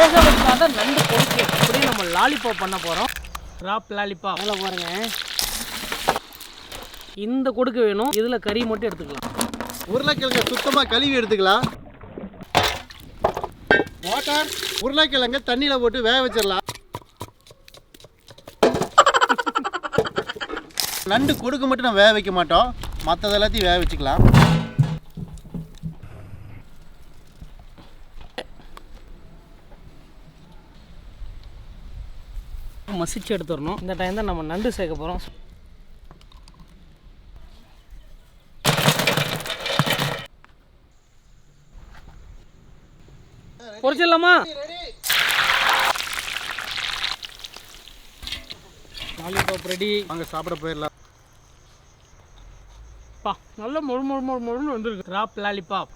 வேக வச்சா தான் நண்டு கொடுக்கு. அப்படியே நம்ம லாலிபாப் பண்ண போகிறோம். ராப் லாலிபாப் அதில் பாருங்க, இந்த கொடுக்கு வேணும். இதில் கறி மட்டும் எடுத்துக்கலாம். உருளைக்கிழங்க சுத்தமாக கழுவி எடுத்துக்கலாம். வாட்டர் உருளைக்கிழங்க தண்ணியில் போட்டு வேக வச்சிடலாம். நண்டு கொடுக்க மட்டும் நான் வேக வைக்க மாட்டோம், மற்றது எல்லாத்தையும் வேக வச்சுக்கலாம். மசிச்சு எடுத்துடணும். இந்த டைம் தான் நம்ம நண்டு சேர்க்க போகிறோம். பொரிச்சிடலாமா? Lollipop ready. அங்கே சாப்பிட போயிடலாம். நல்ல மொறு மொறு மொறு மொறுன்னு வந்துருக்கு. ராப் லாலிபாப்.